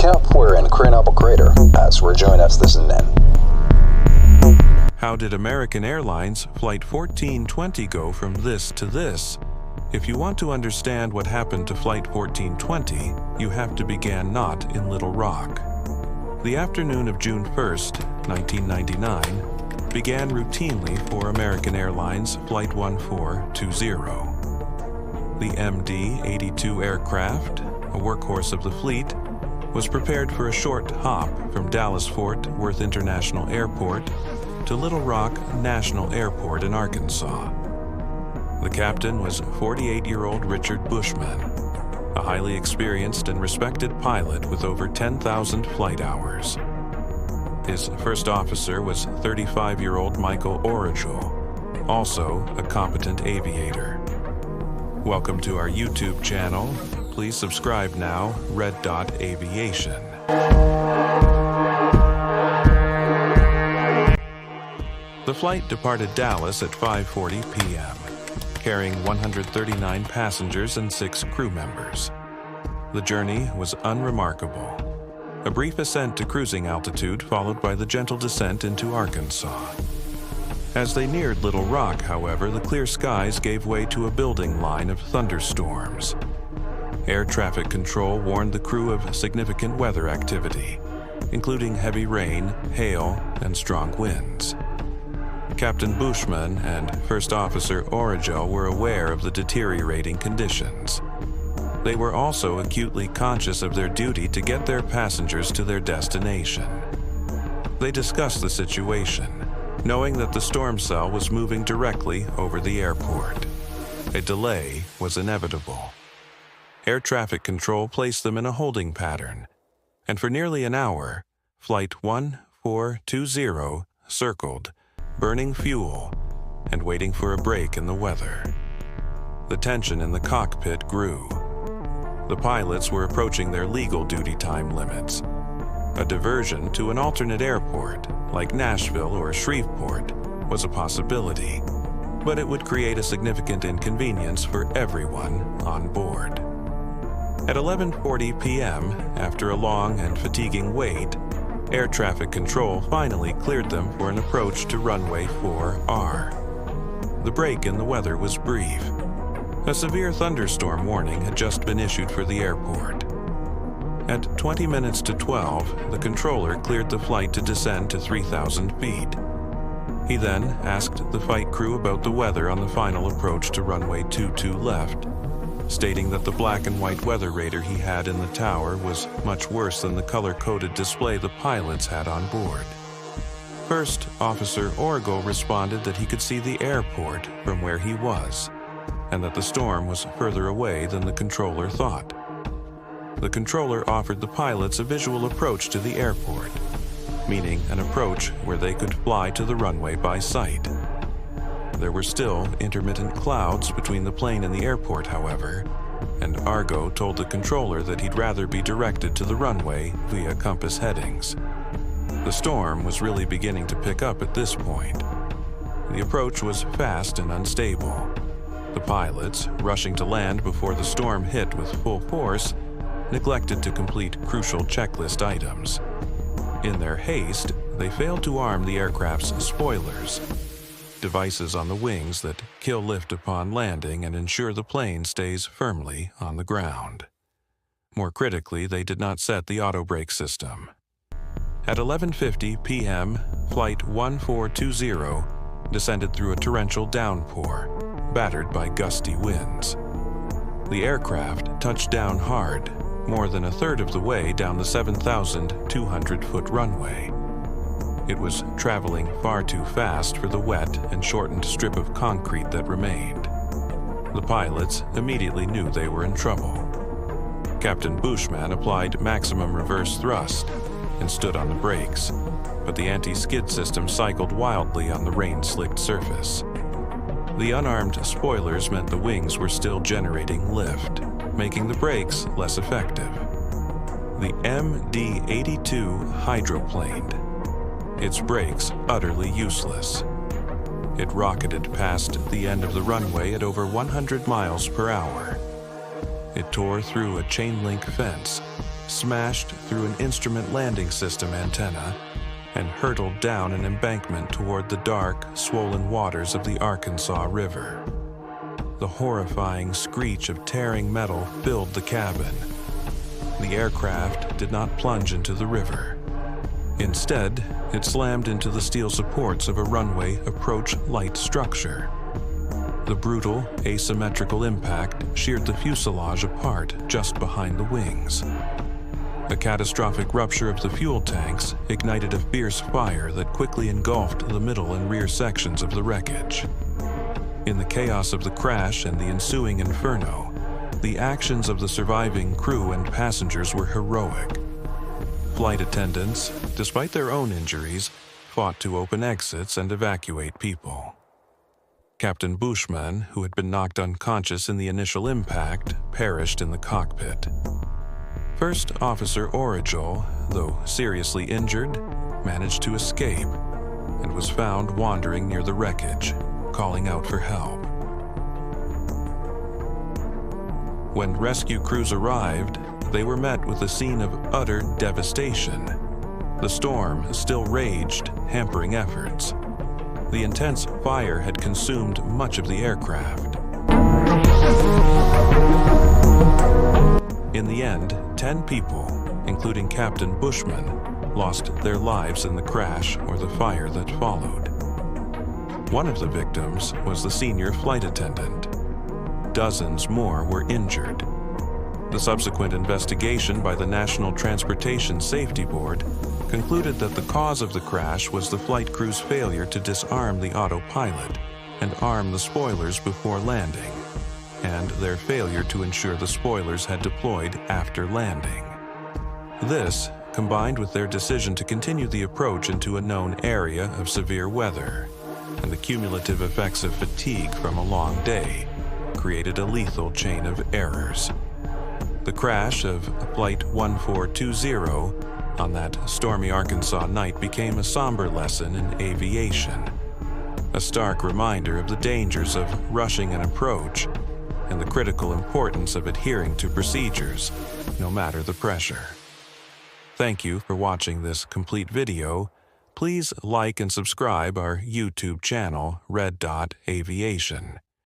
recap, we're in Crane Crater. As rejoin us this and then. How did American Airlines Flight 1420 go from this to this? If you want to understand what happened to Flight 1420, you have to begin not in Little Rock. The afternoon of June 1st, 1999, began routinely for American Airlines Flight 1420. The MD-82 aircraft, a workhorse of the fleet, was prepared for a short hop from Dallas-Fort Worth International Airport to Little Rock National Airport in Arkansas. The captain was 48-year-old Richard Bushman, a highly experienced and respected pilot with over 10,000 flight hours. His first officer was 35-year-old Michael Orijo, also a competent aviator. Welcome to our YouTube channel. Please subscribe now, Red Dot Aviation. The flight departed Dallas at 5:40 p.m., carrying 139 passengers and 6 crew members. The journey was unremarkable. A brief ascent to cruising altitude followed by the gentle descent into Arkansas. As they neared Little Rock, however, the clear skies gave way to a building line of thunderstorms. Air traffic control warned the crew of significant weather activity, including heavy rain, hail, and strong winds. Captain Bushman and First Officer Orijo were aware of the deteriorating conditions. They were also acutely conscious of their duty to get their passengers to their destination. They discussed the situation, knowing that the storm cell was moving directly over the airport. A delay was inevitable. Air traffic control placed them in a holding pattern, and for nearly an hour, Flight 1420 circled, burning fuel and waiting for a break in the weather. The tension in the cockpit grew. The pilots were approaching their legal duty time limits. A diversion to an alternate airport, like Nashville or Shreveport, was a possibility, but it would create a significant inconvenience for everyone on board. At 11:40 p.m., after a long and fatiguing wait, air traffic control finally cleared them for an approach to runway 4R. The break in the weather was brief. A severe thunderstorm warning had just been issued for the airport. At 20 minutes to 12, the controller cleared the flight to descend to 3,000 feet. He then asked the flight crew about the weather on the final approach to runway 22 left, stating that the black and white weather radar he had in the tower was much worse than the color-coded display the pilots had on board. First Officer Orijo responded that he could see the airport from where he was, and that the storm was further away than the controller thought. The controller offered the pilots a visual approach to the airport, meaning an approach where they could fly to the runway by sight. There were still intermittent clouds between the plane and the airport, however, and Orijo told the controller that he'd rather be directed to the runway via compass headings. The storm was really beginning to pick up at this point. The approach was fast and unstable. The pilots, rushing to land before the storm hit with full force, neglected to complete crucial checklist items. In their haste, they failed to arm the aircraft's spoilers, devices on the wings that kill lift upon landing and ensure the plane stays firmly on the ground. More critically, they did not set the auto brake system. At 11:50 p.m., Flight 1420 descended through a torrential downpour, battered by gusty winds. The aircraft touched down hard, more than a third of the way down the 7,200-foot runway. It was traveling far too fast for the wet and shortened strip of concrete that remained. The pilots immediately knew they were in trouble. Captain Bushman applied maximum reverse thrust and stood on the brakes, but the anti-skid system cycled wildly on the rain-slicked surface. The unarmed spoilers meant the wings were still generating lift, making the brakes less effective. The MD-82 hydroplaned, its brakes utterly useless. It rocketed past the end of the runway at over 100 miles per hour. It tore through a chain-link fence, smashed through an instrument landing system antenna and hurtled down an embankment toward the dark, swollen waters of the Arkansas River. The horrifying screech of tearing metal filled the cabin. The aircraft did not plunge into the river. Instead, it slammed into the steel supports of a runway approach light structure. The brutal, asymmetrical impact sheared the fuselage apart just behind the wings. A catastrophic rupture of the fuel tanks ignited a fierce fire that quickly engulfed the middle and rear sections of the wreckage. In the chaos of the crash and the ensuing inferno, the actions of the surviving crew and passengers were heroic. Flight attendants, despite their own injuries, fought to open exits and evacuate people. Captain Bushman, who had been knocked unconscious in the initial impact, perished in the cockpit. First Officer Origel, though seriously injured, managed to escape and was found wandering near the wreckage, calling out for help. When rescue crews arrived, they were met with a scene of utter devastation. The storm still raged, hampering efforts. The intense fire had consumed much of the aircraft. In the end, 10 people, including Captain Bushman, lost their lives in the crash or the fire that followed. One of the victims was the senior flight attendant. Dozens more were injured. The subsequent investigation by the National Transportation Safety Board concluded that the cause of the crash was the flight crew's failure to disarm the autopilot and arm the spoilers before landing, and their failure to ensure the spoilers had deployed after landing. This, combined with their decision to continue the approach into a known area of severe weather, and the cumulative effects of fatigue from a long day, created a lethal chain of errors. The crash of Flight 1420 on that stormy Arkansas night became a somber lesson in aviation, a stark reminder of the dangers of rushing an approach and the critical importance of adhering to procedures, no matter the pressure. Thank you for watching this complete video. Please like and subscribe our YouTube channel, Red Dot Aviation.